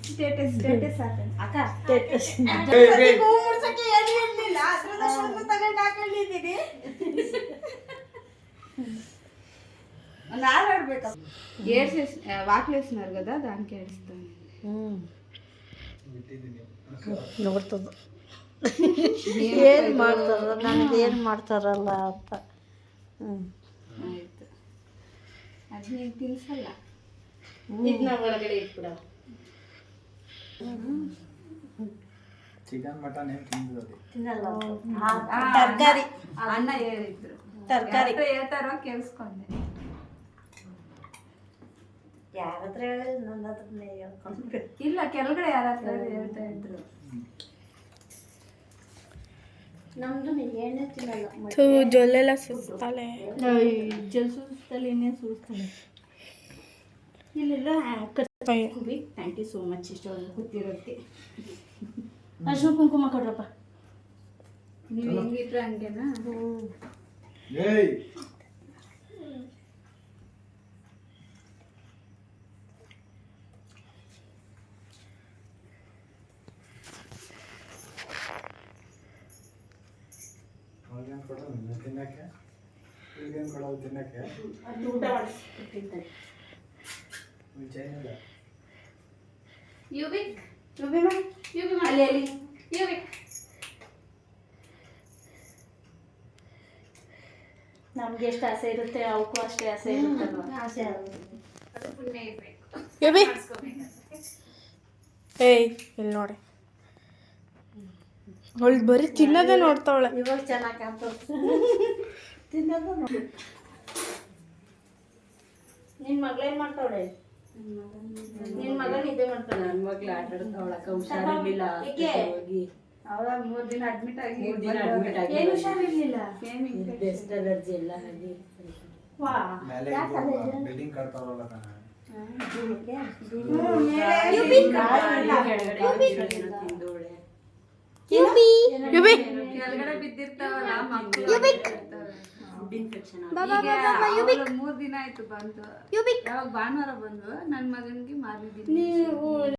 status ಅಕ್ಕ వాకిలేస్తున్నారు కదా దానికి ఏడుస్తాను ನೋಡ್ತದ ಏನು ಮಾಡ್ತಾರ ನನಗೆ ಏನು ಮಾಡ್ತಾರಲ್ಲ ಅಂತ ಆಯ್ತು ಅದು ನೀನು ತಿನ್ಸಲ್ಲ ಇದನ್ನ ಒಳಗಡೆ ಇಟ್ಬಿಡ ಚಿಕನ್ ಮಟನ್ ಏನು ತಿನ್ನಲ್ಲ ತರಕಾರಿ ಅಣ್ಣ ಹೇಳಿದ್ರು ತರಕಾರಿ ಹೇಳ್ತಾರೋ ಕೇಳಿಸ್ಕೊಂಡೆ ಯಾರ ಹತ್ರ ಹೇಳಿ ನನ್ನ ಹತ್ರನೇ ಹೇಳ್ಕೊಂಡು ಇಲ್ಲ ಕೆಳಗಡೆ ಯಾರ ಹತ್ರ ಹೇಳ್ತಾ ಇದ್ರು ನಮ್ದು ಏನೇ ತಿನ್ನಲ್ಲ ಜೊಲ್ಲೆಲ್ಲ ಸುಸ್ತಾಳೆ ಜಲ್ ಸೂಸ್ತಾಳೆ ಇನ್ನೇನು ಸೂಸ್ತಾಳೆ ಇಲ್ಲೆಲ್ಲ ಥ್ಯಾಂಕ್ ಯು ಸೋ ಮಚ್ ಇಷ್ಟು ಗೊತ್ತಿರೋಕ್ಕೆ ಅರ್ಶಿನ ಕುಂಕುಮ ಕೊಡ್ರಪ್ಪ ನೀವು ಹೆಂಗಿದ್ರೆ ಹಂಗೆನಾ ಏಯ್ ಅವ್ರಿಗೇನು ಕೊಡೋದು ತಿನ್ನಕ್ಕೆ ಇವ್ರಿಗೇನು ಕೊಡೋದು ತಿನ್ನಕ್ಕೆ ಊಟ ಮಾಡಿಸ್ಬಿಟ್ಟಿರ್ತಾರೆ ಚೈನಲ್ಲ ಯುಬಿಕ್ ಅಲ್ಲಿ ಅಲ್ಲಿ ಯುಬಿಕ್ ನಮ್ಗೆ ಎಷ್ಟು ಆಸೆ ಇರುತ್ತೆ ಅವಕ್ಕೂ ಅಷ್ಟೇ ಆಸೆ ಇರುತ್ತಲ್ವ ಆಸೆ ಪುಣ್ಯ ಇರ್ಬೇಕು ಯುಬಿ ಏಯ್ ಇಲ್ಲಿ ನೋಡಿ ಅವಳು ಬರೀ ತಿನ್ನೋದೇ ನೋಡ್ತಾವಳೆ ಇವಾಗ ಚೆನ್ನಾಗಿ ಕಾಣ್ತದೆ ತಿನ್ನೋದು ನೋಡಿ ನಿನ್ನ ಮಗಳೇನು ಮಾಡ್ತಾವಳೆ ನಿನ್ನ ಮಗ ನಿದ್ದೆ ಮಾಡ್ತಾಳೆ ನನ್ನ ಮಗ್ಳು ಆಟ ಆಡ್ತಾವಳಕ್ಕ ಹುಷಾರಿರ್ಲಿಲ್ಲ ಹೋಗಿ ಅವಳ 3 ದಿನ ಅಡ್ಮಿಟ್ ಆಗಿ ಏನು ಹುಷಾರಿರ್ಲಿಲ್ಲ ಬೆಸ್ಟ್ ಅಲರ್ಜಿ ಎಲ್ಲ ಆಗಿ ವಾ ಮೇಲೆ ಬಿಲ್ಡಿಂಗ್ ಕಟ್ತಾರಲ್ಲ ಕಣ ಯುಬಿ ಕೆಳಗಡೆ ಬಿದ್ದಿರ್ತಾವಲ್ಲ ಮಕ್ಕಳು 3 ದಿನ ಆಯ್ತು ಬಂದು ಯಾವಾಗ ಭಾನುವಾರ ಬಂದು ನನ್ನ ಮಗನಿಗೆ ಮಾರನೇ ದಿನ